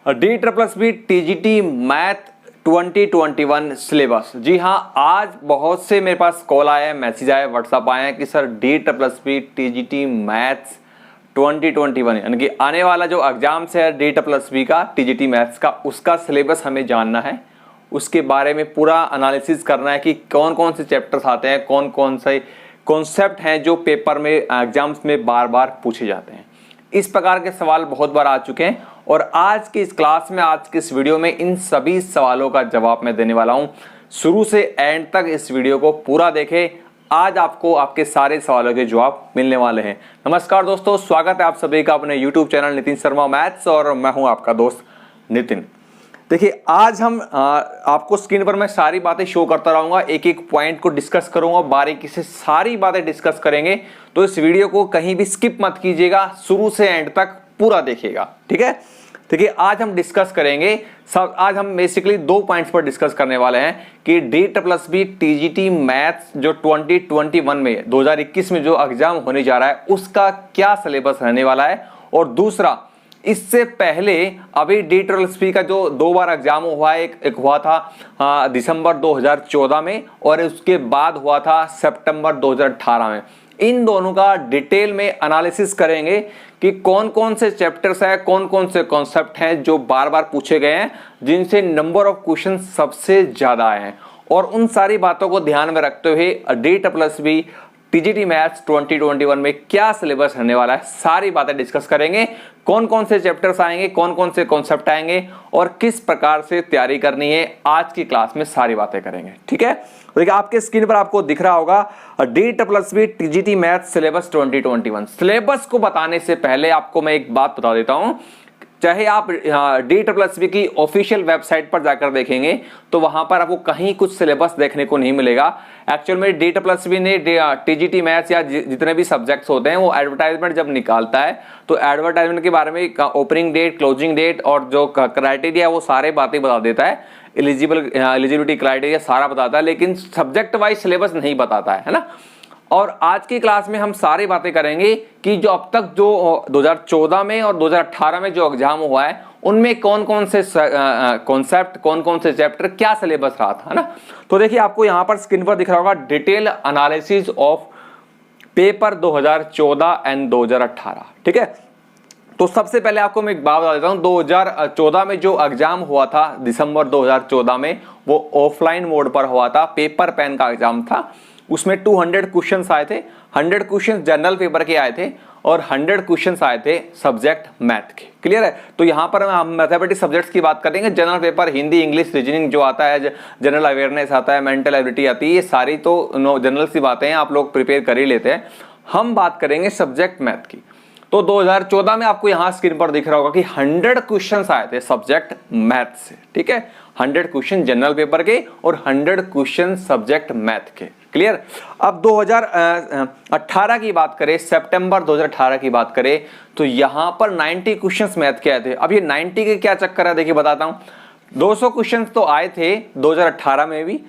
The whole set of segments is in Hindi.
DSSB TGT मैथ 2021 सिलेबस। जी हाँ, आज बहुत से मेरे पास कॉल आया है, मैसेज आया, व्हाट्सअप आए हैं कि सर DSSB TGT मैथ्स 2021 यानी कि आने वाला जो एग्जाम्स है DSSB का TGT मैथ्स का, उसका सिलेबस हमें जानना है, उसके बारे में पूरा एनालिसिस करना है कि कौन कौन से चैप्टर्स आते हैं, कौन कौन से कॉन्सेप्ट हैं जो पेपर में एग्जाम्स में बार बार पूछे जाते हैं। इस प्रकार के सवाल बहुत बार आ चुके हैं और आज की इस क्लास में, आज की इस वीडियो में इन सभी सवालों का जवाब मैं देने वाला हूं। शुरू से एंड तक इस वीडियो को पूरा देखें, आज आपको आपके सारे सवालों के जवाब मिलने वाले हैं। नमस्कार दोस्तों, स्वागत है आप सभी का अपने YouTube channel Nitin Sharma maths और मैं हूं आपका दोस्त नितिन। देखिए, आज हम आपको स्क्रीन पर मैं सारी बातें शो करता रहूंगा, एक एक पॉइंट को डिस्कस करूंगा, बारीकी से सारी बातें डिस्कस करेंगे। तो इस वीडियो को कहीं भी स्किप मत कीजिएगा, शुरू से एंड तक पूरा देखिएगा, ठीक है। देखिए, आज हम डिस्कस करेंगे आज हम बेसिकली दो पॉइंट्स पर डिस्कस करने वाले हैं कि DSSB TGT मैथ्स जो 2021 में 2021 में जो एग्जाम होने जा रहा है उसका क्या सिलेबस रहने वाला है, और दूसरा इससे पहले अभी DSSB का जो दो बार एग्जाम हुआ है, एक हुआ था दिसंबर 2014 में और उसके बाद हुआ था सितंबर 2018 में। इन दोनों का डिटेल में एनालिसिस करेंगे कि कौन कौन से चैप्टर्स हैं, कौन कौन से कॉन्सेप्ट हैं जो बार बार पूछे गए हैं, जिनसे नंबर ऑफ क्वेश्चन सबसे ज्यादा आए हैं, और उन सारी बातों को ध्यान में रखते हुए DSSB TGT मैथ्स 2021 में क्या सिलेबस रहने वाला है, सारी बातें डिस्कस करेंगे। कौन कौन से चैप्टर्स आएंगे, कौन कौन से कॉन्सेप्ट आएंगे और किस प्रकार से तैयारी करनी है, आज की क्लास में सारी बातें करेंगे, ठीक है। देखिए, आपके स्क्रीन पर आपको दिख रहा होगा DSSB TGT maths syllabus 2021। Syllabus को बताने से पहले आपको मैं एक बात बता देता हूं, चाहे आप DSSB की ऑफिशियल वेबसाइट पर जाकर देखेंगे तो वहां पर आपको कहीं कुछ सिलेबस देखने को नहीं मिलेगा। एक्चुअल में DSSB ने TGT मैथ्स या जितने भी सब्जेक्ट्स होते हैं वो एडवर्टाइजमेंट जब निकालता है तो एडवर्टाइजमेंट के बारे में ओपनिंग डेट, क्लोजिंग डेट और जो क्राइटेरिया वो सारे बातें बता देता है, एलिजिबिलिटी क्राइटेरिया सारा बताता है, लेकिन सब्जेक्ट वाइज सिलेबस नहीं बताता है ना। और आज की क्लास में हम सारी बातें करेंगे कि जो अब तक जो 2014 में और 2018 में जो एग्जाम हुआ है उनमें कौन कौन से कॉन्सेप्ट, कौन कौन से चैप्टर, क्या सिलेबस रहा था, है ना। तो देखिए, आपको यहां पर स्क्रीन पर दिख रहा होगा detail analysis of paper 2014 and 2018, ठीक है। तो सबसे पहले आपको मैं एक बात बता देता हूं, 2014 में जो एग्जाम हुआ था दिसंबर 2014 में, वो ऑफलाइन मोड पर हुआ था, पेपर पेन का एग्जाम था। उसमें 200 क्वेश्चंस आए थे, 100 क्वेश्चंस जनरल पेपर के आए थे और 100 क्वेश्चंस आए थे सब्जेक्ट मैथ के। क्लियर है। तो यहां पर हम मैथमेटिक्स सब्जेक्ट्स की बात करेंगे। General paper Hindi, English, reasoning जो आता है, जनरल अवेयरनेस आता है, मेंटल एबिलिटी आती है, ये सारी तो जनरल सी बातें हैं, आप लोग प्रिपेयर कर ही लेते हैं। हम बात करेंगे सब्जेक्ट मैथ की। तो 2014 में आपको यहां स्क्रीन पर दिख रहा होगा कि 100 क्वेश्चंस आए थे सब्जेक्ट मैथ से, ठीक है। 100 क्वेश्चन जनरल पेपर के और 100 क्वेश्चन सब्जेक्ट मैथ के। क्लियर। अब 2018 की बात करें, सितंबर 2018 की बात करें तो यहां पर 90 क्वेश्चंस मैथ के आए थे। अब ये 90 के क्या चक्कर है, देखिए बताता हूं। 200 क्वेश्चंस तो आए थे 2018 में भी,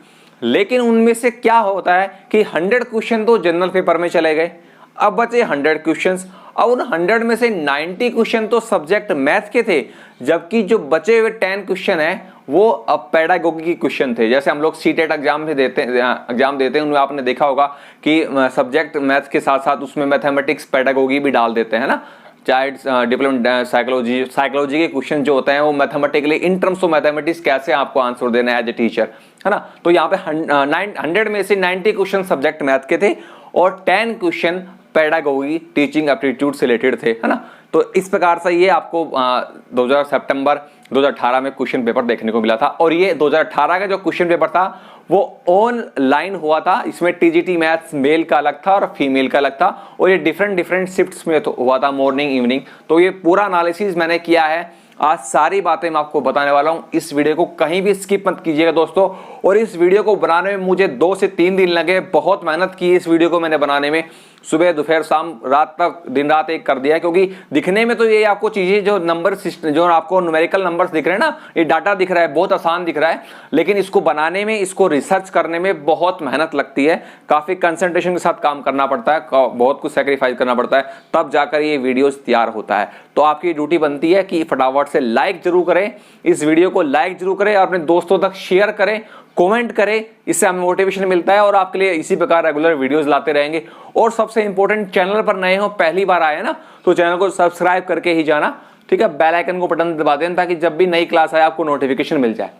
लेकिन उनमें से क्या होता है कि 100 क्वेश्चन तो जनरल पेपर में चले गए, अब बचे 100 क्वेश्चंस। अब उन 100 में से 90 क्वेश्चन तो सब्जेक्ट मैथ के थे, जबकि जो बचे हुए 10 क्वेश्चन है वो अब पेडागोगी के क्वेश्चन थे। जैसे हम लोग सीटेट एग्जाम देते हैं उनमें आपने देखा होगा कि सब्जेक्ट मैथ के साथ साथ उसमें मैथमेटिक्स, पेडागोगी भी डाल देते हैं ना। चाहे डिप्लोमा साइकोलॉजी के क्वेश्चन जो होते हैं वो mathematically in terms of mathematics कैसे आपको आंसर देना है एज ए टीचर, है ना। तो यहाँ पे 100 में से 90 क्वेश्चन सब्जेक्ट मैथ के थे और 10 क्वेश्चन पेडागोगी, टीचिंग एप्टीट्यूड से रिलेटेड थे, है ना। तो इस प्रकार से ये आपको 2000 सितंबर 2018 में क्वेश्चन पेपर देखने को मिला था। और ये 2018 का जो क्वेश्चन पेपर था वो ऑनलाइन हुआ था। इसमें TGT मैथ्स मेल का अलग था और फीमेल का अलग था, और ये डिफरेंट शिफ्ट्स में तो हुआ था, मॉर्निंग, इवनिंग। तो ये पूरा एनालिसिस मैंने किया है, आज सारी बातें मैं आपको बताने वाला हूं। इस वीडियो को कहीं भी स्किप मत कीजिएगा दोस्तों। और इस वीडियो को बनाने में मुझे 2 से 3 दिन लगे, बहुत मेहनत की इस वीडियो को मैंने बनाने में। सुबह दोपहर शाम रात तक दिन रात एक कर दिया है, क्योंकि दिखने में तो ये आपको चीजें जो नंबर सिस्टम जो आपको न्यूमेरिकल नंबर्स दिख रहे हैं ना, ये डाटा दिख रहा है, बहुत आसान दिख रहा है, लेकिन इसको बनाने में, इसको रिसर्च करने में बहुत मेहनत लगती है, काफी कंसंट्रेशन के साथ काम करना पड़ता है, बहुत कुछ सेक्रीफाइस करना पड़ता है, तब जाकर ये वीडियोस तैयार होता है। तो आपकी ड्यूटी बनती है कि फटाफट से लाइक जरूर करें, इस वीडियो को लाइक जरूर करें और अपने दोस्तों तक शेयर करें, कमेंट करें, इससे हमें मोटिवेशन मिलता है और आपके लिए इसी प्रकार रेगुलर वीडियोस लाते रहेंगे। और सबसे इंपॉर्टेंट, चैनल पर नए हो, पहली बार आए ना, तो चैनल को सब्सक्राइब करके ही जाना, ठीक है, बेल आइकन को बटन दबा देना ताकि जब भी नई क्लास आए आपको नोटिफिकेशन मिल जाए।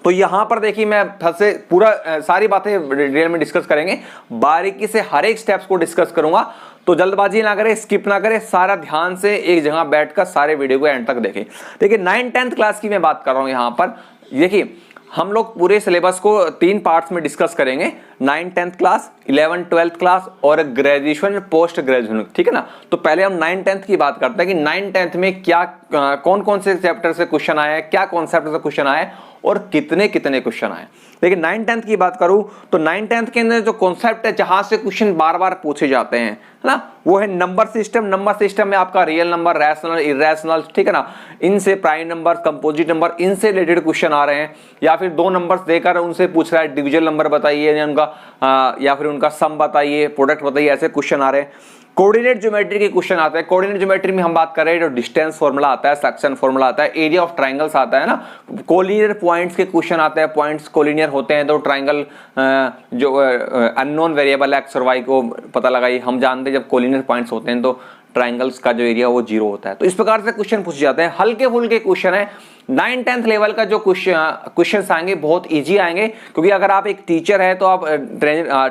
तो यहां पर देखिए मैं से पूरा सारी बातें डिटेल में डिस्कस करेंगे, बारीकी से हर एक स्टेप्स को डिस्कस करूंगा, तो जल्दबाजी ना करें, स्किप ना करें, सारा ध्यान से एक जगह बैठकर सारे वीडियो को एंड तक देखें। देखिए 9th-10th क्लास की मैं बात कर रहा हूं यहां पर। देखिए हम लोग पूरे सिलेबस को 3 पार्ट्स में डिस्कस करेंगे, 9th-10th क्लास, 11th-12th क्लास और ग्रेजुएशन पोस्ट ग्रेजुएशन, ठीक है ना। तो पहले हम 9th-10th की बात करते हैं कि 9th-10th में क्या कौन कौन से चैप्टर से क्वेश्चन आए, क्या कॉन्सेप्ट से क्वेश्चन आए और कितने कितने क्वेश्चन आए। लेकिन 9th-10th की बात करूं तो 9th-10th के अंदर जो कॉन्सेप्ट है, जहां से क्वेश्चन बार बार पूछे जाते हैं, है ना, वो है नंबर सिस्टम। नंबर सिस्टम में आपका रियल नंबर, रैशनल, इरेशनल, ठीक है ना, इनसे प्राइम नंबर, कंपोजिट नंबर, इनसे रिलेटेड क्वेश्चन आ रहे हैं, या फिर 2 नंबर्स देकर उनसे पूछ रहा है डिविजन नंबर बताइए या उनका या फिर उनका सम बताइए, प्रोडक्ट बताइए, ऐसे क्वेश्चन आ रहे हैं। कोऑर्डिनेट ज्योमेट्री के क्वेश्चन आते हैं। कोऑर्डिनेट ज्योमेट्री में हम बात कर रहे हैं, जो डिस्टेंस फार्मूला आता है, सेक्शन फार्मूला आता है, एरिया ऑफ ट्रायंगल्स आता है ना, कोलिनियर पॉइंट्स के क्वेश्चन आते हैं, पॉइंट्स कोलिनियर होते हैं तो ट्रायंगल जो अननोन वेरिएबल एक्स और वाई को पता लगाइए। हम जानते हैं जब कोलिनियर पॉइंट्स होते हैं तो ट्रायंगल्स का जो एरिया वो 0 होता है। तो इस प्रकार से क्वेश्चन पूछे जाते हैं, हल्के फुल्के क्वेश्चन है। 9th-10th लेवल का जो क्वेश्चन आएंगे बहुत इजी आएंगे, क्योंकि अगर आप एक टीचर है तो आप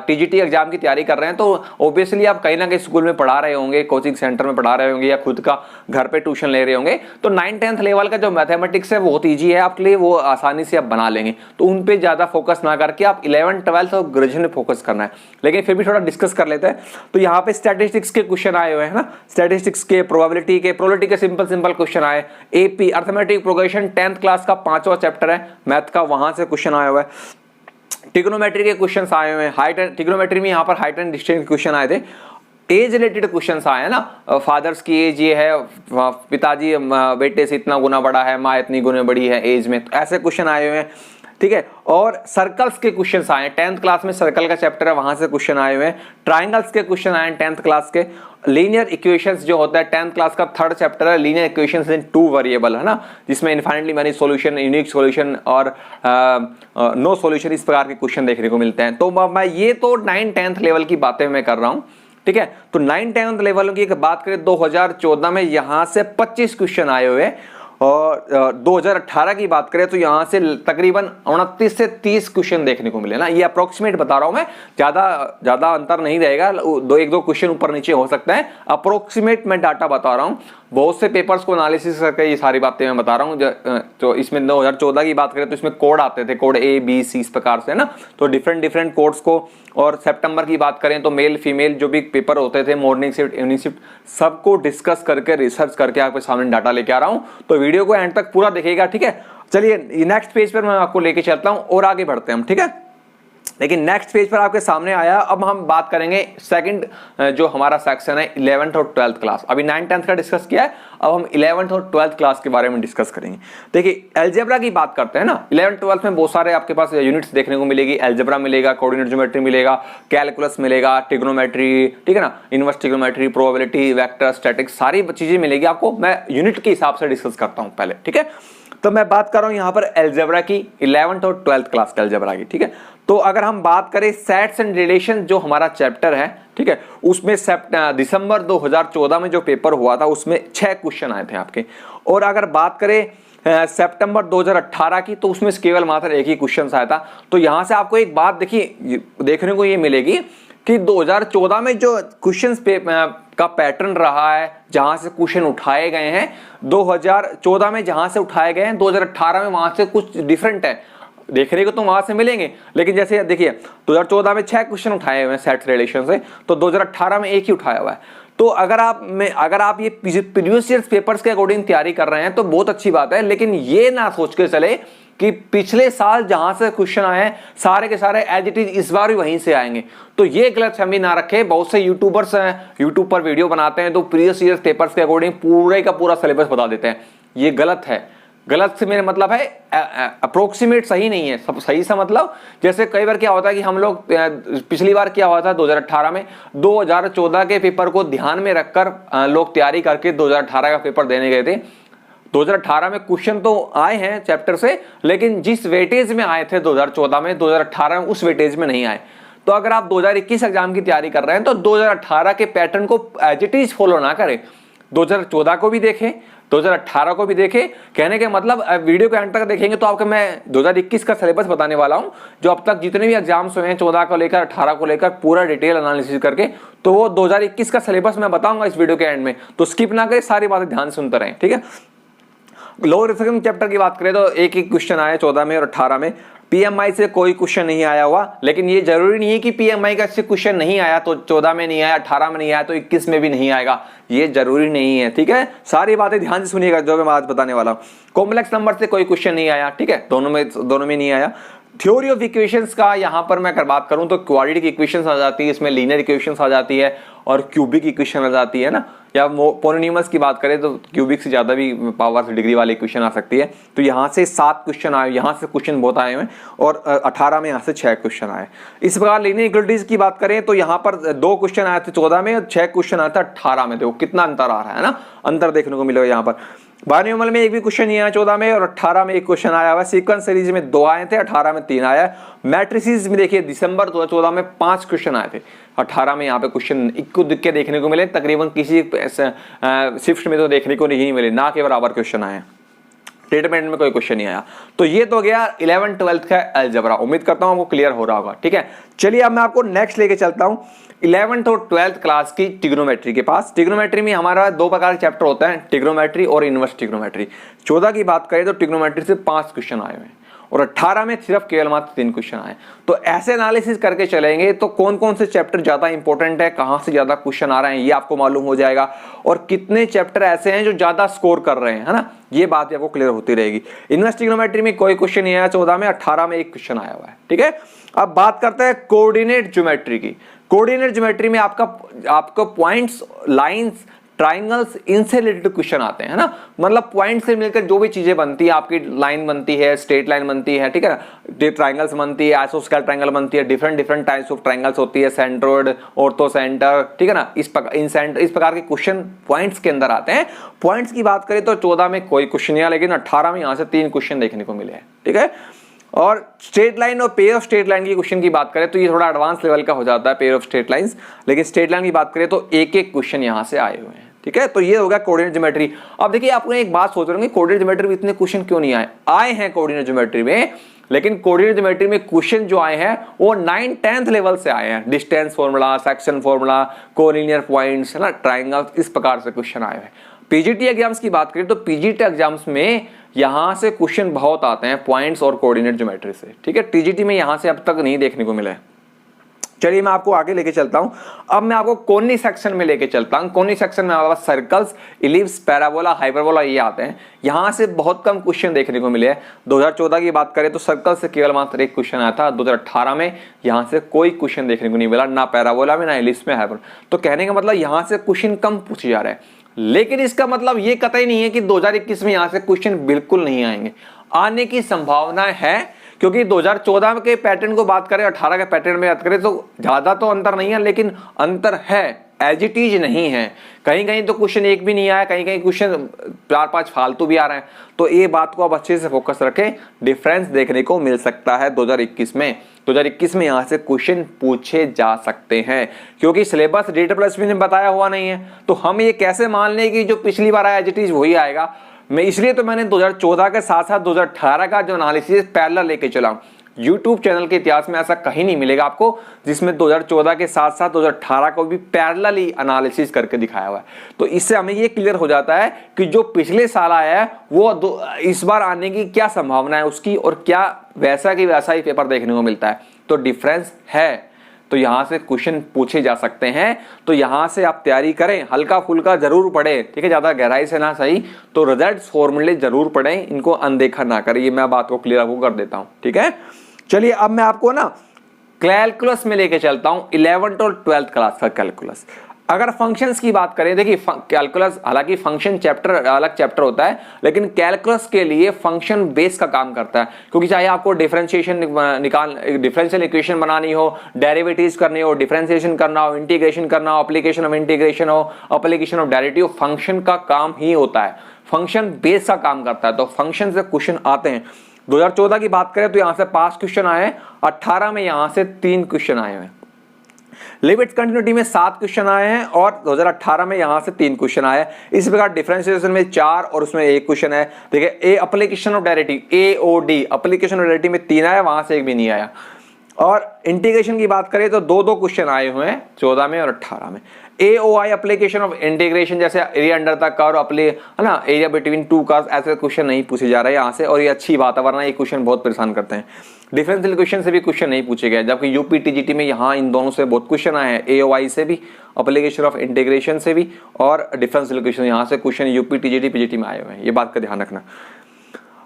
टीजीटी एग्जाम की तैयारी कर रहे हैं तो ऑब्वियसली आप कहीं ना कहीं स्कूल में पढ़ा रहे होंगे, कोचिंग सेंटर में पढ़ा रहे होंगे या खुद का घर पे ट्यूशन ले रहे होंगे। तो 9th-10th लेवल का जो मैथमेटिक्स है बहुत ईजी है आपके लिए, वो आसानी से आप बना लेंगे। तो उन पर ज्यादा फोकस ना करके आप 11th-12th और ग्रेजुएशन में फोकस करना है। लेकिन फिर भी थोड़ा डिस्कस कर लेते हैं। तो यहाँ पे स्टैटिस्टिक्स के क्वेश्चन आए हुए हैं ना, स्टैटिस्टिक्स के, प्रोबेबिलिटी के सिंपल क्वेश्शन आए। AP arithmetic progression 10th class का 5वां चैप्टर है मैथ का, वहां से क्वेश्चन आया हुआ है। ट्रिग्नोमेट्री के क्वेश्चंस आए हुए हैं, हाइट एंड ट्रिग्नोमेट्री में यहाँ पर हाइट एंड डिस्टेंस के क्वेश्चन आए थे। एज रिलेटेड क्वेश्चंस आए हैं ना, फादर्स की एज ये है, पिताजी बेटे से इतना गुना बड़ा है, माँ इतनी गुना बड़ी है एज में, तो ऐसे क्वेश्चन आए हुए हैं, ठीक है। और सर्कल्स के क्वेश्चंस आए हैं, 10th क्लास में सर्कल का चैप्टर है, वहां से क्वेश्चन आए हुए हैं। ट्रायंगल्स के क्वेश्चन आए हैं 10th क्लास के। लीनियर इक्वेशंस जो होता है 10th क्लास का 3rd चैप्टर है, लीनियर इक्वेशंस इन 2 वेरिएबल, है ना, जिसमें infinitely many solution, unique solution और नो सॉल्यूशन, इस प्रकार के क्वेश्चन देखने को मिलते हैं। तो मैं ये तो 9th-10th लेवल की बातें मैं कर रहा हूं, ठीक है। तो 9th-10th लेवल की बात करें 2014 में यहां से 25 क्वेश्चन आए हुए हैं, और 2018 की बात करें तो यहां से तकरीबन 29 से 30 क्वेश्चन देखने को मिले ना। ये अप्रोक्सीमेट बता रहा हूं मैं, ज्यादा अंतर नहीं रहेगा, एक दो क्वेश्चन ऊपर नीचे हो सकता है, अप्रोक्सीमेट मैं डाटा बता रहा हूं। बहुत से पेपर्स को एनालिसिस करके ये सारी बातें मैं बता रहा हूं। तो इसमें 2014 की बात करें तो इसमें कोड आते थे, कोड A B C इस प्रकार से ना, तो डिफरेंट कोड्स को। और सितंबर की बात करें तो मेल फीमेल जो भी पेपर होते थे, मॉर्निंग शिफ्ट इवनिंग शिफ्ट, सबको डिस्कस करके रिसर्च करके आपके सामने डाटा लेके आ रहा हूं। तो वीडियो को एंड तक पूरा देखिएगा, ठीक है। चलिए नेक्स्ट पेज पर मैं आपको लेके चलता हूं और आगे बढ़ते हैं हम, ठीक है। लेकिन नेक्स्ट पेज पर आपके सामने आया, अब हम बात करेंगे सेकंड जो हमारा सेक्शन है 11th और 12th क्लास। अभी 9th-10th का डिस्कस किया है, अब हम 11th और 12th क्लास के बारे में डिस्कस करेंगे। देखिए अलजेब्रा की बात करते हैं ना, 11th-12th में बहुत सारे आपके पास यूनिट्स देखने को मिलेगी। अलजेब्रा मिलेगा, कोऑर्डिनेट ज्योमेट्री मिलेगा, कैलकुलस मिलेगा, ट्रिग्नोमेट्री, ठीक है ना, inverse trigonometry, probability, vector, statics, सारी चीजें मिलेगी आपको। मैं यूनिट के हिसाब से डिस्कस करता हूं पहले, ठीक है। तो मैं बात कर रहा हूं यहां पर अलजेब्रा की, 11th और 12th क्लास के अलजेब्रा की, ठीक है। तो अगर हम बात करें सेट्स एंड रिलेशन जो हमारा चैप्टर है, ठीक है, उसमें दिसंबर 2014 में जो पेपर हुआ था उसमें 6 क्वेश्चन आए थे आपके। और अगर बात करें सितंबर 2018 की तो उसमें केवल मात्र एक ही क्वेश्चन आया था। तो यहां से आपको एक बात देखने को ये मिलेगी कि 2014 में जो क्वेश्चंस का पैटर्न रहा है, जहां से क्वेश्चन उठाए गए हैं 2014 में, जहां से उठाए गए हैं 2018 में वहां से कुछ डिफरेंट है। देखने को तो वहां से मिलेंगे, लेकिन जैसे देखिए 2014 में 6 क्वेश्चन उठाए हुए हैं सेट रिलेशन से, तो 2018 में एक ही उठाया हुआ है। तो अगर आप ये प्रीवियस ईयर पेपर्स के अकॉर्डिंग तैयारी कर रहे हैं तो बहुत अच्छी बात है, लेकिन ये ना सोच के चले कि पिछले साल जहां से क्वेश्चन आए हैं सारे के सारे एज इट इज इस बार भी वहीं से आएंगे। तो ये गलतफहमी ना रखें। बहुत से यूट्यूबर्स हैं, यूट्यूब पर वीडियो बनाते हैं तो प्रीवियस ईयर पेपर्स के अकॉर्डिंग पूरे का पूरा सिलेबस बता देते हैं। ये गलत है। गलत से मेरे मतलब है अप्रोक्सीमेट सही नहीं है। सब सही सा मतलब जैसे कई बार क्या होता है कि हम लोग पिछली बार क्या हुआ था 2018 में 2014 के पेपर को ध्यान में रखकर लोग तैयारी करके 2018 का पेपर देने गए थे। 2018 में क्वेश्चन तो आए हैं चैप्टर से, लेकिन जिस वेटेज में आए थे 2014 में 2018 में उस वेटेज में नहीं आए। तो अगर आप 2021 एग्जाम की तैयारी कर रहे हैं तो 2018 के पैटर्न को एज इट इज फॉलो ना करें, 2014 को भी देखें, 2018 को भी देखें। कहने के मतलब वीडियो के एंड तक देखेंगे तो आपको मैं 2021 का सिलेबस बताने वाला हूं, जो अब तक जितने भी एग्जाम्स हुए हैं 14 को लेकर 18 को लेकर पूरा डिटेल एनालिसिस करके, तो वो 2021 का सिलेबस मैं बताऊंगा इस वीडियो के एंड में। तो स्किप ना करें, सारी बातें ध्यान से सुनते रहें, ठीक है। लोअर रिफ्रैक्शन चैप्टर की बात करें तो एक एक क्वेश्चन आया 14 में और 18 में। पीएमआई से कोई क्वेश्चन नहीं आया हुआ, लेकिन ये जरूरी नहीं है कि पीएमआई का से क्वेश्चन नहीं आया तो 14 में नहीं आया, 18 में नहीं आया तो 21 में भी नहीं आएगा, ये जरूरी नहीं है, ठीक है। सारी बातें ध्यान से सुनिएगा जो मैं आज बताने वाला हूं। कॉम्प्लेक्स नंबर से कोई क्वेश्चन नहीं आया, ठीक है, दोनों में नहीं आया। थ्योरी ऑफ इक्वेशंस का यहां पर मैं अगर बात करूं तो क्वाड्रेटिक इक्वेशंस आ जाती है, इसमें लीनियर इक्वेशंस आ जाती है और क्यूबिक इक्वेशन आ जाती है ना, या पॉलिनोमियल्स की बात करें तो क्यूबिक से ज्यादा भी पावर डिग्री वाली इक्वेशन आ सकती है। तो यहां से 7 क्वेश्चन आए, यहां से क्वेश्चन बहुत आए हुए और 18 में यहां से 6 क्वेश्चन आए। इस प्रकार लीनियर इक्वलिटीज की बात करें तो यहां पर 2 क्वेश्चन आए थे 14 में और 6 क्वेश्चन आया था 18 में। देखो कितना अंतर आ रहा है ना, अंतर देखने को मिलेगा यहाँ पर। बायनोमियल में एक भी क्वेश्चन नहीं आया 14 में और 18 में एक क्वेश्चन आया हुआ। सीक्वेंस सीरीज में 2 आए थे, 18 में 3 आया। मैट्रिसेस में देखिए दिसंबर 2014 में 5 क्वेश्चन आए थे, 18 में यहाँ पे क्वेश्चन इक्को दिक्के देखने को मिले, तकरीबन किसी शिफ्ट में तो देखने को नहीं मिले, ना के बराबर क्वेश्चन आए। स्टेटमेंट में कोई क्वेश्चन नहीं आया। तो ये तो गया 11th 12th का अलजेब्रा। उम्मीद करता हूं आपको क्लियर हो रहा होगा, ठीक है। चलिए अब मैं आपको नेक्स्ट लेके चलता हूं 11th और 12th क्लास की ट्रिग्नोमेट्री के पास। ट्रिग्नोमेट्री में हमारा 2 प्रकार के चैप्टर होता है, ट्रिग्नोमेट्री और इनवर्स ट्रिग्नोमेट्री। 14 की बात करें तो ट्रिग्नोमेट्री से 5 क्वेश्चन आए हुए हैं और 18 में सिर्फ केवल मात्र 3 क्वेश्चन आए। तो ऐसे एनालिसिस करके चलेंगे तो कौन कौन से चैप्टर ज्यादा इंपॉर्टेंट है, कहां से ज्यादा क्वेश्चन आ रहे हैं ये आपको मालूम हो जाएगा, और कितने चैप्टर ऐसे हैं जो ज्यादा स्कोर कर रहे हैं, है ना, ये बात आपको क्लियर होती रहेगी। इनवर्स ट्रिग्नोमेट्री में कोई क्वेश्चन नहीं आया 14 में, 18 में एक क्वेश्चन आया हुआ है, ठीक है। अब बात करते हैं कोऑर्डिनेट ज्योमेट्री की। कोऑर्डिनेट ज्योमेट्री में आपका पॉइंट्स, लाइंस, ट्राइंगल्स, इनसे रिलेटेड क्वेश्चन आते हैं ना, मतलब पॉइंट से मिलकर जो भी चीजें बनती है, आपकी लाइन बनती है, स्ट्रेट लाइन बनती है, ठीक है ना, ट्राइंगल्स बनती है, आइसोस्केल ट्राइंगल बनती है, डिफरेंट टाइप्स ऑफ ट्राइंगल्स होती है, सेंट्रोइड, ऑर्थो सेंटर, ठीक है ना, इस प्रकार के क्वेश्चन पॉइंट्स के अंदर आते हैं। पॉइंट्स की बात करें तो 14 में कोई क्वेश्चन नहीं आया, लेकिन 18 में यहां से 3 क्वेश्चन देखने को मिले हैं, ठीक है। और स्ट्रेट लाइन और पेयर ऑफ स्ट्रेट लाइन की क्वेश्चन की बात करें तो ये थोड़ा एडवांस लेवल का हो जाता है, पेयर ऑफ स्ट्रेट लाइंस, लेकिन स्ट्रेट लाइन की बात करें तो एक एक क्वेश्चन यहां से आए हुए हैं, ठीक है। तो ये होगा कोऑर्डिनेट ज्योमेट्री। अब देखिए आपको एक बात सोच रहे होंगे, कोऑर्डिनेट ज्योमेट्री में इतने क्वेश्चन क्यों नहीं आए हैं कोऑर्डिनेट ज्योमेट्री में, लेकिन कोऑर्डिनेट ज्योमेट्री में क्वेश्चन जो आए हैं वो 9th 10th लेवल से आए हैं। Distance formula, section formula, collinear points, है ना, ट्राइंगल, इस प्रकार से क्वेश्चन आए हैं। पीजीटी एग्जाम्स की बात करें तो पीजीटी एग्जाम्स में यहां से क्वेश्चन बहुत आते हैं पॉइंट्स और कोऑर्डिनेट ज्योमेट्री से, ठीक है। टीजीटी में यहां से अब तक नहीं देखने को मिला है। चलिए मैं आपको आगे लेके चलता हूं। अब मैं आपको कोनी सेक्शन में लेके चलता हूं। कोनी सेक्शन में हमारे पास सर्कल्स, इलिप्स, पैराबोला, हाइपरबोला ये आते हैं। यहां से बहुत कम क्वेश्चन देखने को मिले हैं। 2014 की बात करें तो सर्कल से केवल मात्र एक क्वेश्चन आया था। 2018 में यहां से कोई क्वेश्चन देखने को नहीं मिला, ना पैराबोला में, ना इलिप्स में, हाइपर। तो कहने का मतलब यहां से क्वेश्चन कम पूछे जा रहे हैं, लेकिन इसका मतलब ये कतई नहीं है कि 2021 में यहां से क्वेश्चन बिल्कुल नहीं आएंगे। आने की संभावना है, क्योंकि 2014 के पैटर्न को बात करें, 18 के पैटर्न में बात करें तो ज्यादा तो अंतर नहीं है, लेकिन अंतर है, एज इट इज नहीं है। कहीं कहीं तो क्वेश्चन एक भी नहीं आया, कहीं कहीं क्वेश्चन 4-5 फालतू भी आ रहे हैं। तो ये बात को आप अच्छे से फोकस रखें, डिफरेंस देखने को मिल सकता है 2021 में। 2021 में यहां से क्वेश्चन पूछे जा सकते हैं, क्योंकि सिलेबस DSSP ने बताया हुआ नहीं है। तो हम ये कैसे मान लें कि जो पिछली बार आया एज इट इज वही आएगा। मैं इसलिए तो मैंने 2014 के साथ साथ 2018 का जो एनालिसिस पैरेलल लेके चला हूं। YouTube चैनल के इतिहास में ऐसा कहीं नहीं मिलेगा आपको जिसमें 2014 के साथ साथ 2018 को भी पैरेलली एनालिसिस करके दिखाया हुआ है। तो इससे हमें ये क्लियर हो जाता है कि जो पिछले साल आया है वो इस बार आने की क्या संभावना है उसकी, और क्या वैसा की वैसा ही पेपर देखने को मिलता है। तो डिफरेंस है। तो यहाँ से क्वेश्चन पूछे जा सकते हैं। तो यहाँ से आप तैयारी करें, हल्का फुल्का जरूर पढ़ें, ठीक है, ज्यादा गहराई से ना सही, तो रिजल्ट्स फॉर्मूले जरूर पढ़ें, इनको अनदेखा ना करें। ये मैं बात को क्लियर आपको कर देता हूँ, ठीक है। चलिए अब मैं आपको ना कैलकुलस में लेके चलता हूँ, 11th और 12th क्लास का कैलकुलस। अगर फंक्शंस की बात करें, देखिए कैलकुलस हालांकि फंक्शन चैप्टर अलग चैप्टर होता है, लेकिन कैलकुलस के लिए फंक्शन बेस का काम करता है, क्योंकि चाहे आपको डिफरेंशिएशन डिफरेंशियल इक्वेशन बनानी हो, डेरिवेटिव्स करनी हो, डिफरेंशिएशन करना हो, इंटीग्रेशन करना हो, एप्लीकेशन ऑफ इंटीग्रेशन हो, एप्लीकेशन ऑफ डेरिवेटिव, फंक्शन का काम ही होता है, फंक्शन बेस का काम करता है। तो फंक्शन से क्वेश्चन आते हैं। 2014 की बात करें तो यहां से 5 क्वेश्चन आए, 18 में यहां से 3 क्वेश्चन आए हैं, लिमिट्स कंटिन्यूटी में 7 क्वेश्चन आए हैं और 2018 में यहां से 3 क्वेश्चन आए। इस प्रकार डिफरेंशिएशन में 4 और उसमें 1 क्वेश्चन है। देखिए A application of derivative, AOD application of derivative में 3 आया, वहां से 1 भी नहीं आया। और इंटीग्रेशन की बात करें तो 2 क्वेश्चन आए हुए हैं 14 में और 18 में। AOI एप्लीकेशन ऑफ इंटीग्रेशन, जैसे एरिया अंडर द कर्व है ना, एरिया बिटवीन 2 कर्व्स, ऐसे क्वेश्चन नहीं पूछे जा रहे हैं यहाँ से, और ये अच्छी बात है, वरना ये क्वेश्चन बहुत परेशान करते हैं। डिफरेंशियल इक्वेशन से भी क्वेश्चन नहीं पूछे गए, जबकि यूपी टीजीटी में यहाँ इन दोनों से बहुत क्वेश्चन आए हैं, AOI से भी, एप्लीकेशन ऑफ इंटीग्रेशन से भी, और डिफरेंशियल इक्वेशन यहाँ से क्वेश्चन यूपी टीजीटी पीजीटी में आए हुए हैं, ये बात का ध्यान रखना।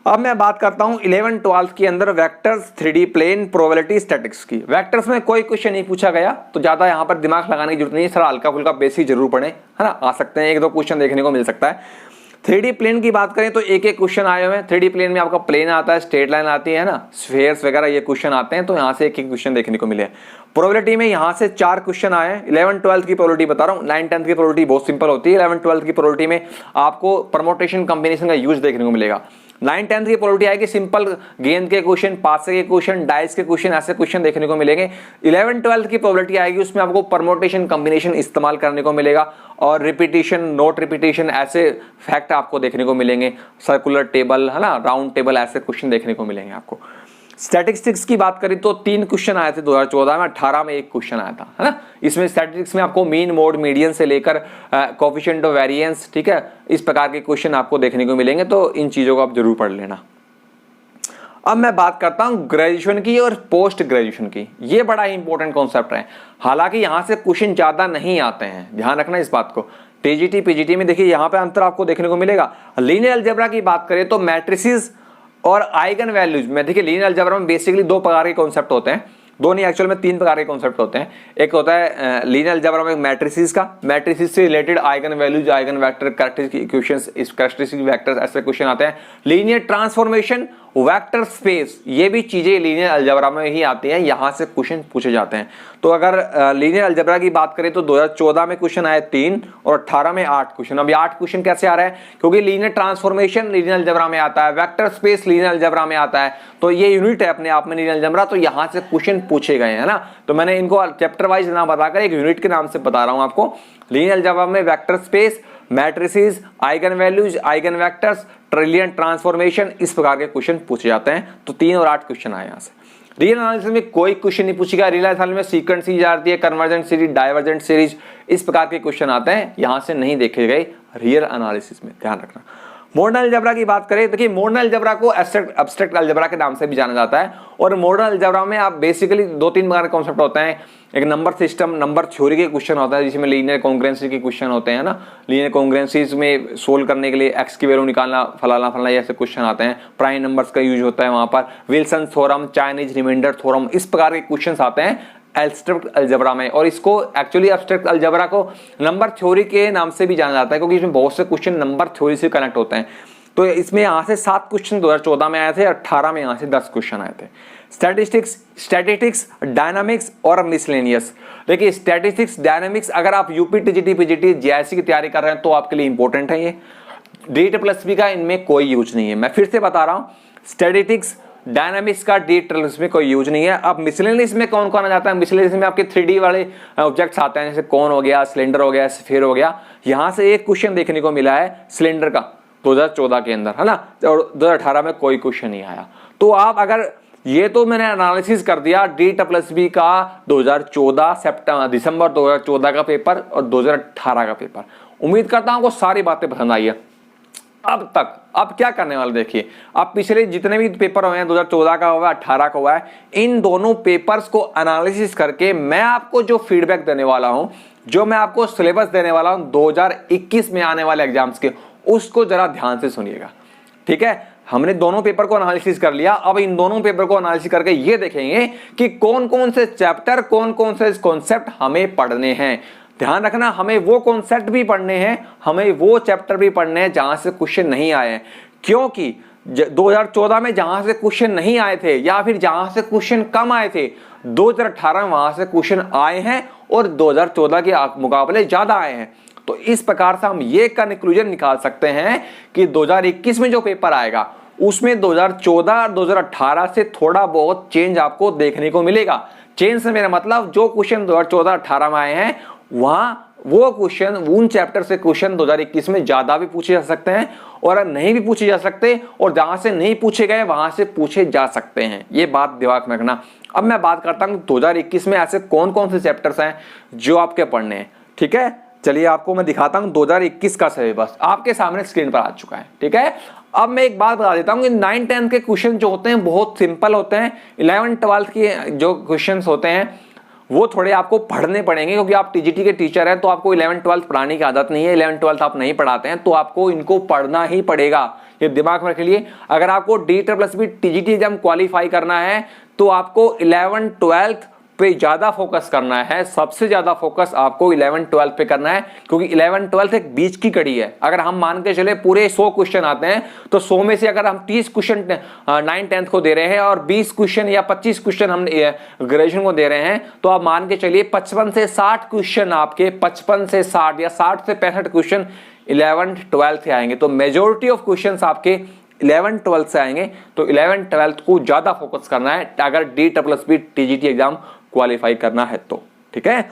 अब मैं बात करता हूं 11 12 के अंदर vectors, 3D plane, probability, statics की। वेक्टर्स में कोई क्वेश्चन नहीं पूछा गया, तो ज्यादा यहां पर दिमाग लगाने की जरूरत नहीं है, सर हल्का फुल्का बेसिक जरूर पढ़ें, है ना, आ सकते हैं 1-2 क्वेश्चन देखने को मिल सकता है। 3D प्लेन की बात करें तो एक क्वेश्चन आए हुए हैं। 3D प्लेन में आपका प्लेन आता है, स्ट्रेट लाइन आती है ना, स्फीयर्स वगैरह ये क्वेश्चन आते हैं, तो यहाँ से एक क्वेश्चन देखने को मिले। प्रोबेबिलिटी में यहाँ से 4 क्वेश्चन आए हैं। 11 12 की प्रोबेबिलिटी बता रहा हूँ, 9 10 की प्रोबेबिलिटी बहुत सिंपल होती है। 11 12 की प्रोबेबिलिटी में आपको परमोटेशन कॉम्बिनेशन का यूज देखने को मिलेगा। 9 10 की प्रोबेबिलिटी आएगी, सिंपल गेंद के क्वेश्चन, पासे के क्वेश्चन, डाइस के क्वेश्चन, ऐसे क्वेश्चन देखने को मिलेंगे। 11 12 की प्रोबेबिलिटी आएगी, उसमें आपको परमोटेशन कॉम्बिनेशन इस्तेमाल करने को मिलेगा, और रिपीटिशन, नोट रिपीटिशन, ऐसे फैक्ट आपको देखने को मिलेंगे। सर्कुलर टेबल, है ना, राउंड टेबल, ऐसे क्वेश्चन देखने को मिलेंगे आपको। स्टैटिस्टिक्स की बात करें तो 3 क्वेश्चन आए थे 2014 में, 18 में 1 क्वेश्चन आया था, है ना। इसमें स्टैटिस्टिक्स में आपको मीन, मोड, मीडियन से लेकर कोएफिशिएंट ऑफ वेरिएंस, ठीक है, इस प्रकार के क्वेश्चन आपको देखने को मिलेंगे, तो इन चीजों को आप जरूर पढ़ लेना। अब मैं बात करता हूं ग्रेजुएशन की और पोस्ट ग्रेजुएशन की। ये बड़ा इंपॉर्टेंट कॉन्सेप्ट है, हालांकि यहां से क्वेश्चन ज्यादा नहीं आते हैं, ध्यान रखना इस बात को। टीजीटी पीजीटी में देखिए यहाँ पे अंतर आपको देखने को मिलेगा। लीनियर अलजेब्रा की बात करें तो मैट्रिसेस और आइगन वैल्यूज में, देखिए लीनियर अलजेब्रा में बेसिकली 2 प्रकार के कॉन्सेप्ट होते हैं, 2 नहीं एक्चुअल में 3 प्रकार के कॉन्सेप्ट होते हैं। एक होता है लीनियर अलजेब्रा में मैट्रिसेस का, मैट्रिसेस से related eigen values, eigen vector, characteristic equations, इस कैरेक्टरिस्टिक वेक्टर्स, ऐसे क्वेश्चन आते हैं। लीनियर ट्रांसफॉर्मेशन, वेक्टर स्पेस, ये भी चीजें लीनियर अलजेब्रा में ही आती हैं, यहां से क्वेश्चन पूछे जाते हैं। तो अगर लीनियर अलजेब्रा की बात करें तो 2014 में क्वेश्चन आए 3 और 18 में 8 क्वेश्चन। अब ये 8 क्वेश्चन कैसे आ रहा है, क्योंकि लीनियर ट्रांसफॉर्मेशन लीनियर अलजेब्रा में आता है, वेक्टर स्पेस लीनियर अलजेब्रा में आता है, तो ये यूनिट है अपने आप में लीनियर अलजेब्रा, तो यहां से क्वेश्चन पूछे गए हैं ना। तो मैंने इनको चैप्टर वाइज ना बताकर एक यूनिट के नाम से बता रहा हूं आपको। लीनियर अलजेब्रा में vector space, matrices, eigen values, eigen vectors, linear transformation, इस प्रकार के क्वेश्चन पूछे जाते हैं। तो 3 और 8 क्वेश्चन आए यहां से। रियल एनालिसिस में कोई क्वेश्चन नहीं पूछेगा। रियल एनालिसिस में सीक्वेंस सीरीज आती है, कन्वर्जेंट सीरीज, डाइवर्जेंट सीरीज, इस प्रकार के क्वेश्चन आते हैं, यहां से नहीं देखे गए रियल एनालिसिस में, ध्यान रखना। मॉडर्न अलजेब्रा की बात करें, देखिए मॉडर्न अलजेब्रा को एब्स्ट्रैक्ट अलजेब्रा के नाम से भी जाना जाता है। और मॉडर्न अलजेब्रा में आप बेसिकली 2-3 प्रकार के कॉन्सेप्ट होते हैं। एक नंबर सिस्टम, नंबर थ्योरी के क्वेश्चन होता है, जिसमें लीनियर कॉन्ग्रुएंसी के क्वेश्चन होते हैं ना। लीनियर कॉन्ग्रुएंसीज में सोल्व करने के लिए एक्स की वैल्यू निकालना, फलाना फलाना, ऐसे क्वेश्चन आते हैं। प्राइम नंबर्स का यूज होता है वहां पर। Wilson theorem, Chinese remainder theorem, इस प्रकार के क्वेश्चन आते हैं एब्स्ट्रैक्ट अलजेब्रा में। और इसको एक्चुअली एब्स्ट्रैक्ट अलजेब्रा को नंबर थ्योरी के नाम से भी जाना जाता है, क्योंकि इसमें बहुत से क्वेश्चन नंबर थ्योरी से कनेक्ट होते हैं। तो इसमें यहाँ से 7 क्वेश्चन 2014 में आए थे, 18 में यहाँ से 10 क्वेश्चन आए थे। स्टैटिस्टिक्स, डायनामिक्स और मिसलेनियस। देखिए स्टैटिस्टिक्स, डायनामिक्स, अगर आप यूपी टीजीटी पीजीटी जेआईसी की तैयारी कर रहे हैं तो आपके लिए इंपॉर्टेंट है। ये DT+P का इनमें कोई यूज नहीं है, मैं फिर से बता रहा हूँ। स्टैटिस्टिक्स, डायनामिक्स का DT+P में कोई यूज नहीं है। अब मिसलेनियस में कौन कौन आ जाता है, मिसलेनियस में आपके 3D वाले ऑब्जेक्ट्स आते हैं, जैसे कौन हो गया, सिलेंडर हो गया, स्फीयर हो गया। यहाँ से एक क्वेश्चन देखने को मिला है सिलेंडर का 2014 के अंदर, है ना, और 2018 में कोई क्वेश्चन नहीं आया। तो आप अगर ये तो मैंने एनालिसिस कर दिया DT+P का 2014 दिसंबर 2014 का पेपर और 2018 का पेपर। उम्मीद करता हूं आपको सारी बातें पसंद आई है। अब क्या करने वाले देखिए, अब पिछले जितने भी पेपर हुए हैं 2014 का हुआ है, 18 का हुआ है, इन दोनों पेपर्स को एनालिसिस करके मैं आपको जो फीडबैक देने वाला हूं, जो मैं आपको सिलेबस देने वाला हूं 2021 में आने वाले एग्जाम्स के, उसको जरा ध्यान से सुनिएगा। ठीक है, हमने दोनों पेपर को एनालिसिस कर लिया, अब इन दोनों पेपर को एनालिसिस करके ये देखेंगे कि कौन कौन से चैप्टर, कौन कौन से कॉन्सेप्ट हमें पढ़ने हैं। ध्यान रखना, हमें वो कॉन्सेप्ट भी पढ़ने हैं, हमें वो चैप्टर भी पढ़ने हैं जहां से क्वेश्चन नहीं आए हैं, क्योंकि 2014 में जहां से क्वेश्चन नहीं आए थे या फिर जहां से क्वेश्चन कम आए थे, 2018 में वहां से क्वेश्चन आए हैं और 2014 के मुकाबले ज्यादा आए हैं। तो इस प्रकार से हम ये कंक्लूजन निकाल सकते हैं कि 2021 में जो पेपर आएगा उसमें 2014 और 2018 से थोड़ा बहुत चेंज आपको देखने को मिलेगा। चेंज से मेरा मतलब जो क्वेश्चन 2014-18 में आए हैं वहां वो क्वेश्चन, उन चैप्टर से क्वेश्चन 2021 में ज्यादा भी पूछे जा सकते हैं और नहीं भी पूछे जा सकते, और जहां से नहीं पूछे गए वहां से पूछे जा सकते हैं। ये बात दिमाग में रखना। अब मैं बात करता हूं 2021 में ऐसे कौन कौन से चैप्टर्स हैं जो आपके पढ़ने हैं। ठीक है, चलिए आपको मैं दिखाता हूं 2021 का सिलेबस आपके सामने स्क्रीन पर आ चुका है। ठीक है, अब मैं एक बात बता देता हूं कि 9-10 के क्वेश्चन जो होते हैं बहुत सिंपल होते हैं। 11-12 के जो क्वेश्चन होते हैं वो थोड़े आपको पढ़ने पड़ेंगे, क्योंकि आप टीजीटी के टीचर हैं तो आपको 11-12 पढ़ाने की आदत नहीं है, 11-12 आप नहीं पढ़ाते हैं, तो आपको इनको पढ़ना ही पड़ेगा। ये दिमाग में रख लिए। अगर आपको DSSB टीजीटी एग्जाम क्वालिफाई करना है तो आपको 11-12 पे ज्यादा फोकस करना है। सबसे ज्यादा फोकस आपको 11-12 पे करना है, क्योंकि 11-12 एक बीच की कड़ी है। अगर हम मान के चले पूरे 100 क्वेश्चन आते हैं तो 100 में से अगर हम 30 क्वेश्चन 9-10 को दे रहे हैं और 20 क्वेश्चन या 25 क्वेश्चन हम ग्रेजुएशन को दे रहे हैं, तो आप मान के चलिए 55 से 60 क्वेश्चन आपके 55 से 60 या 60 से 65 क्वेश्चन 11-12 से आएंगे। तो मेजोरिटी ऑफ क्वेश्चन आपके 11-12 से आएंगे। तो 11-12 को ज्यादा फोकस करना है अगर DSSB टीजीटी एग्जाम क्वालिफाई करना है तो। ठीक है,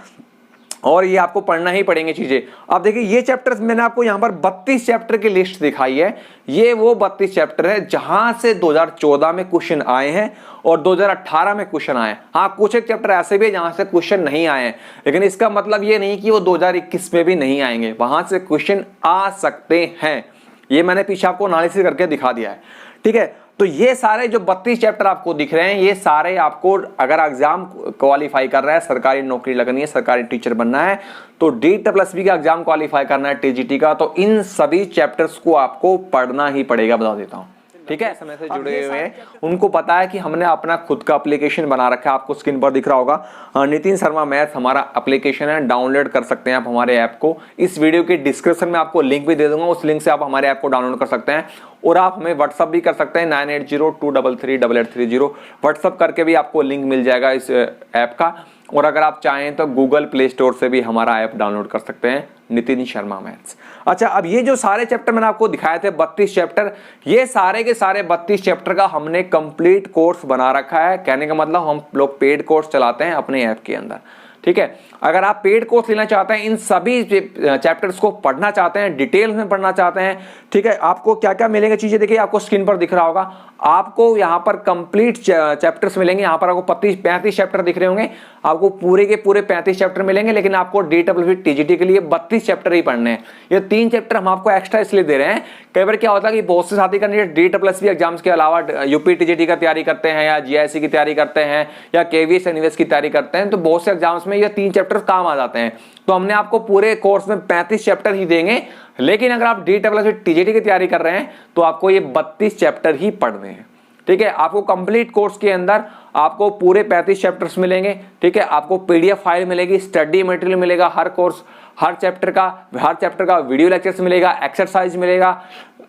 और ये आपको पढ़ना ही पड़ेंगे चीजें। अब देखिए ये चैप्टर्स मैंने आपको यहां पर 32 चैप्टर की लिस्ट दिखाई है। ये वो 32 चैप्टर है जहां से 2014 में क्वेश्चन आए हैं और 2018 में क्वेश्चन आए। हाँ, कुछ एक चैप्टर ऐसे भी है जहां से क्वेश्चन नहीं आए हैं, लेकिन इसका मतलब ये नहीं कि वो 2021 में भी नहीं आएंगे, वहां से क्वेश्चन आ सकते हैं। ये मैंने पीछे आपको एनालिसिस करके दिखा दिया है। ठीक है, तो ये सारे जो 32 चैप्टर आपको दिख रहे हैं, ये सारे आपको अगर एग्जाम क्वालिफाई कर रहा है, सरकारी नौकरी लगनी है, सरकारी टीचर बनना है, तो DSSB का एग्जाम क्वालिफाई करना है टीजीटी का, तो इन सभी चैप्टर्स को आपको पढ़ना ही पड़ेगा, बता देता हूं। ठीक है, समय से जुड़े हुए हैं उनको पता है कि हमने अपना खुद का एप्लीकेशन बना रखा है। आपको स्क्रीन पर दिख रहा होगा नितिन शर्मा मैथ्स हमारा एप्लीकेशन है, डाउनलोड कर सकते हैं आप हमारे ऐप को। इस वीडियो के डिस्क्रिप्शन में आपको लिंक भी दे दूंगा, उस लिंक से आप हमारे ऐप को डाउनलोड कर सकते हैं और आप हमें व्हाट्सअप भी कर सकते हैं 9802338830। व्हाट्सअप करके भी आपको लिंक मिल जाएगा इस ऐप का, और अगर आप चाहें तो गूगल प्ले स्टोर से भी हमारा ऐप डाउनलोड कर सकते हैं, नितिन शर्मा मैथ्स। अच्छा, अब ये जो सारे चैप्टर मैंने आपको दिखाए थे 32 चैप्टर, ये सारे के सारे 32 चैप्टर का हमने कंप्लीट कोर्स बना रखा है। कहने का मतलब हम लोग पेड कोर्स चलाते हैं अपने ऐप के अंदर। ठीक है, अगर आप पेड कोर्स लेना चाहते हैं, इन सभी चैप्टर्स को पढ़ना चाहते हैं, डिटेल्स में पढ़ना चाहते हैं, ठीक है, आपको क्या क्या मिलेंगे चीजें देखिए, आपको स्क्रीन पर दिख रहा होगा। आपको यहाँ पर कंप्लीट चैप्टर्स मिलेंगे। यहाँ पर आपको 35 चैप्टर दिख रहे होंगे, आपको पूरे के पूरे 35 चैप्टर मिलेंगे, लेकिन आपको DSSB टीजीटी के लिए 32 चैप्टर ही पढ़ने हैं। ये 3 चैप्टर हम आपको एक्स्ट्रा इसलिए दे रहे हैं, कई बार क्या होता है कि बहुत से साथी कैंडिडेट DSSB एग्जाम्स के अलावा यूपी टीजीटी का तैयारी करते हैं या GIC की तैयारी करते हैं या KVS NVS की तैयारी करते हैं, तो बहुत से एग्जाम्स में ये 3 चैप्टर काम आ जाते हैं। तो हमने आपको पूरे कोर्स में 35 चैप्टर ही देंगे, लेकिन अगर आप DSSB टीजीटी की तैयारी कर रहे हैं तो आपको ये 32 चैप्टर ही पढ़ने हैं। ठीक है, आपको कंप्लीट कोर्स के अंदर आपको पूरे 35 चैप्टर्स मिलेंगे। ठीक है, आपको PDF फाइल मिलेगी, स्टडी मटेरियल मिलेगा, हर कोर्स हर चैप्टर का वीडियो लेक्चर्स मिलेगा, एक्सरसाइज मिलेगा,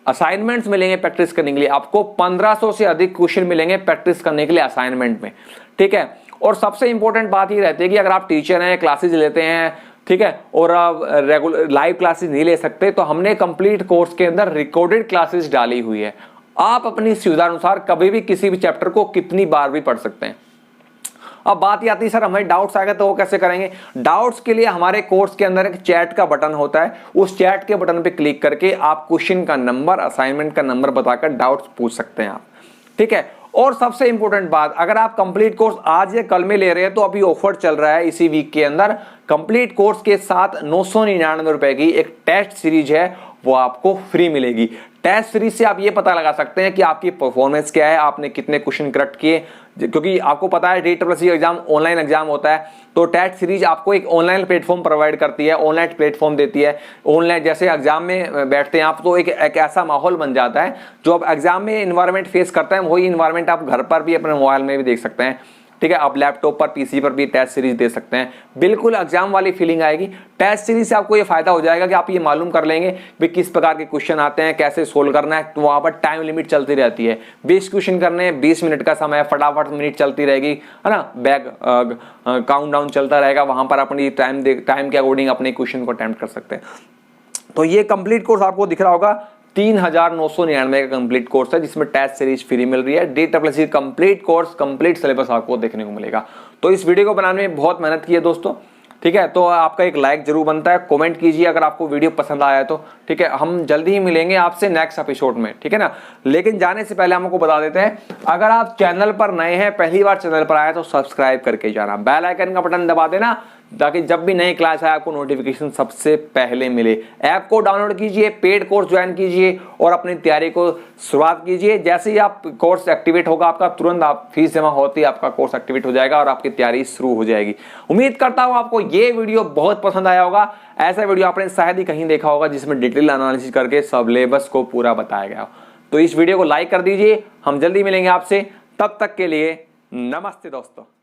असाइनमेंट्स मिलेंगे प्रैक्टिस करने के लिए। आपको 1500 से अधिक क्वेश्चन मिलेंगे प्रैक्टिस करने के लिए असाइनमेंट में। ठीक है, और सबसे इंपॉर्टेंट बात ये रहती है कि अगर आप टीचर हैं, क्लासेज लेते हैं, ठीक है, और आप रेगुलर लाइव क्लासेस नहीं ले सकते, तो हमने कंप्लीट कोर्स के अंदर रिकॉर्डेड क्लासेस डाली हुई है। आप अपनी सुविधा अनुसार कभी भी किसी भी चैप्टर को कितनी बार भी पढ़ सकते हैं। अब बात ये आती है, सर हमें डाउट्स आएगा तो वो कैसे करेंगे? डाउट्स के लिए हमारे कोर्स के अंदर एक चैट का बटन होता है, उस चैट के बटन पे क्लिक करके आप क्वेश्चन का नंबर, असाइनमेंट का नंबर बताकर डाउट्स पूछ सकते हैं आप। ठीक है, और सबसे इंपॉर्टेंट बात, अगर आप कंप्लीट कोर्स आज या कल में ले रहे हैं तो अभी ऑफर चल रहा है इसी वीक के अंदर। कंप्लीट कोर्स के साथ 999 रुपए की एक टेस्ट सीरीज है, वो आपको फ्री मिलेगी। टेस्ट सीरीज से आप ये पता लगा सकते हैं कि आपकी परफॉर्मेंस क्या है, आपने कितने क्वेश्चन करेक्ट किए, क्योंकि आपको पता है DSSC एग्जाम ऑनलाइन एग्जाम होता है, तो टेस्ट सीरीज आपको एक ऑनलाइन प्लेटफॉर्म प्रोवाइड करती है, ऑनलाइन प्लेटफॉर्म देती है। ऑनलाइन जैसे एग्जाम में बैठते हैं आप, तो एक ऐसा माहौल बन जाता है जो आप एग्जाम में इन्वायरमेंट फेस करते हैं, वही इन्वायरमेंट आप घर पर भी अपने मोबाइल में भी देख सकते हैं। ठीक है, आप लैपटॉप पर पीसी पर भी टेस्ट सीरीज दे सकते हैं, बिल्कुल एग्जाम वाली फीलिंग आएगी। टेस्ट सीरीज से आपको ये फायदा हो जाएगा कि आप ये मालूम कर लेंगे भी किस प्रकार के क्वेश्चन आते हैं, कैसे सोल्व करना है। तो वहां पर टाइम लिमिट चलती रहती है, 20 क्वेश्चन करने हैं, 20 मिनट का समय, फटाफट मिनट चलती रहेगी, है ना, बैक काउंटडाउन चलता रहेगा, वहां पर अपनी टाइम के अकॉर्डिंग अपने क्वेश्चन को अटेम्प्ट कर सकते हैं। तो ये कंप्लीट कोर्स आपको दिख रहा होगा 3,999 का कंप्लीट कोर्स है, जिसमें टेस्ट सीरीज फ्री मिल रही है। DSSC complete course, complete syllabus आपको देखने को मिलेगा। तो इस वीडियो को बनाने में बहुत मेहनत की है दोस्तों, ठीक है, तो आपका एक लाइक जरूर बनता है, कमेंट कीजिए अगर आपको वीडियो पसंद आया तो, ठीक है। हम जल्दी ही मिलेंगे आपसे नेक्स्ट एपिसोड में, ठीक है ना। लेकिन जाने से पहले हम आपको बता देते हैं, अगर आप चैनल पर नए हैं, पहली बार चैनल पर आए तो सब्सक्राइब करके जाना, बेल आइकन का बटन दबा देना, ताकि जब भी नई क्लास आए आपको नोटिफिकेशन सबसे पहले मिले। ऐप को डाउनलोड कीजिए, पेड कोर्स ज्वाइन कीजिए और अपनी तैयारी को शुरुआत कीजिए। जैसे ही आप कोर्स एक्टिवेट होगा आपका, तुरंत आप फीस जमा होती है आपका कोर्स एक्टिवेट हो जाएगा और आपकी तैयारी शुरू हो जाएगी। उम्मीद करता हूं आपको ये वीडियो बहुत पसंद आया होगा। ऐसा वीडियो आपने शायद ही कहीं देखा होगा जिसमें डिटेल एनालिसिस करके सिलेबस को पूरा बताया गया हो। तो इस वीडियो को लाइक कर दीजिए। हम जल्दी मिलेंगे आपसे, तब तक के लिए नमस्ते दोस्तों।